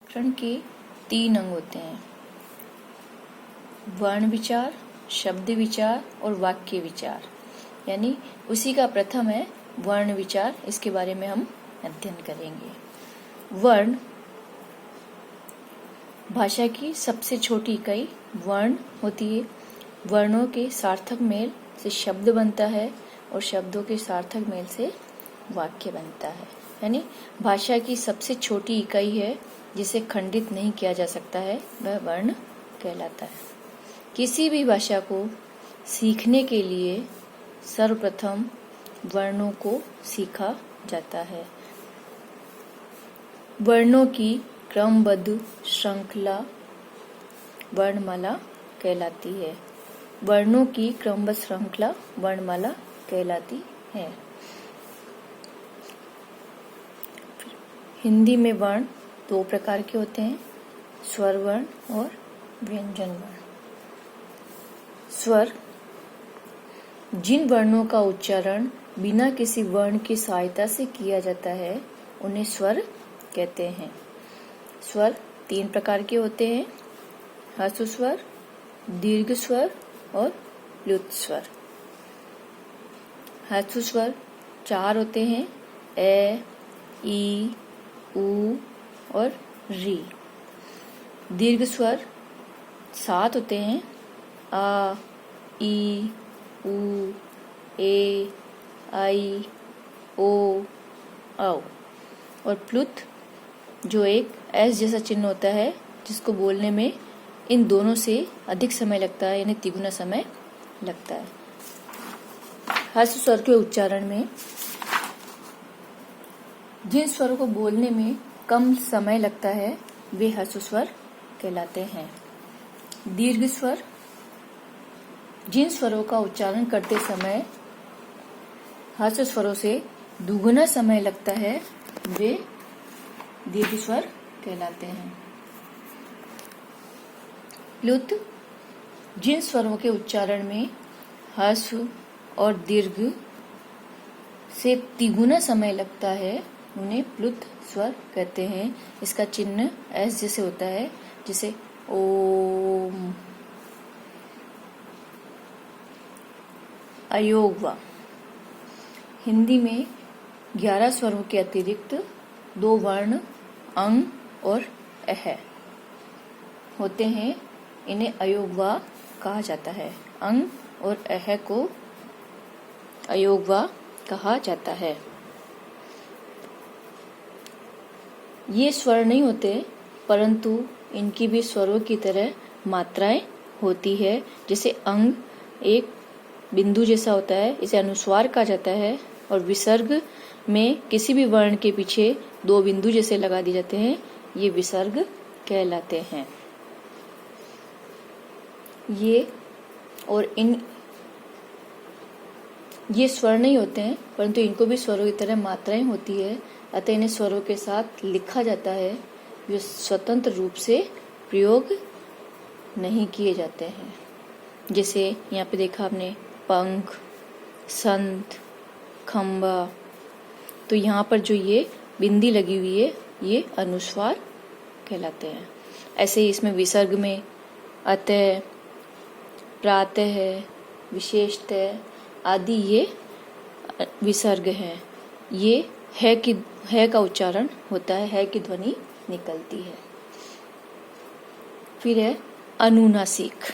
व्याकरण के 3 अंग होते हैं, वर्ण विचार, शब्द विचार और वाक्य विचार। यानी उसी का प्रथम है वर्ण विचार, इसके बारे में हम अध्ययन करेंगे। वर्ण भाषा की सबसे छोटी इकाई वर्ण होती है। वर्णों के सार्थक मेल से शब्द बनता है और शब्दों के सार्थक मेल से वाक्य बनता है। यानी भाषा की सबसे छोटी इकाई है जिसे खंडित नहीं किया जा सकता है, वह वर्ण कहलाता है। किसी भी भाषा को सीखने के लिए सर्वप्रथम वर्णों को सीखा जाता है। वर्णों की क्रमबद्ध श्रृंखला वर्णमाला कहलाती है। वर्णों की क्रमबद्ध श्रृंखला वर्णमाला कहलाती है। हिंदी में वर्ण 2 प्रकार के होते हैं, स्वर वर्ण और व्यंजन वर्ण। स्वर जिन वर्णों का उच्चारण बिना किसी वर्ण की सहायता से किया जाता है उन्हें स्वर कहते हैं। स्वर 3 प्रकार के होते हैं, ह्रस्व स्वर, दीर्घ स्वर और प्लुत स्वर। ह्रस्व स्वर 4 होते हैं, ए, ई, उ और री। दीर्घ स्वर 7 होते हैं, आ, ई, उ, ए, आई, ओ, औ। और प्लुत जो एक एस जैसा चिन्ह होता है जिसको बोलने में इन दोनों से अधिक समय लगता है, यानी तिगुना समय लगता है। ह्रस्व स्वर के उच्चारण में जिन स्वरों को बोलने में कम समय लगता है वे ह्रस्व स्वर कहलाते हैं। दीर्घ स्वर जिन स्वरों का उच्चारण करते समय ह्रस्व स्वरों से दुगुना समय लगता है वे दीर्घ स्वर कहलाते हैं। प्लुत जिन स्वरों के उच्चारण में ह्रस्व और दीर्घ से तिगुना समय लगता है उन्हें प्लुत स्वर कहते हैं। इसका चिन्ह एस जैसे होता है, जैसे ओम। अयोगवा हिंदी में 11 स्वरों के अतिरिक्त 2 वर्ण अंग और अह होते हैं, इन्हें अयोगवा कहा जाता है। अंग और अह को अयोगवा कहा जाता है। ये स्वर नहीं होते परंतु इनकी भी स्वरों की तरह मात्राएं होती है। जैसे अंग एक बिंदु जैसा होता है, इसे अनुस्वार कहा जाता है, और विसर्ग में किसी भी वर्ण के पीछे 2 बिंदु जैसे लगा दिए जाते हैं, ये विसर्ग कहलाते हैं। ये स्वर नहीं होते हैं परंतु इनको भी स्वरों की तरह मात्राएं होती है, अतः इन्हें स्वरों के साथ लिखा जाता है। जो स्वतंत्र रूप से प्रयोग नहीं किए जाते हैं। जैसे यहाँ पे देखा आपने पंख, संत, खंबा, तो यहाँ पर जो ये बिंदी लगी हुई है ये अनुस्वार कहलाते हैं। ऐसे ही इसमें विसर्ग में अतः, प्रातः, विशेषतः आदि ये विसर्ग हैं। ये है का उच्चारण होता है की ध्वनि निकलती है। फिर है अनुनासिक।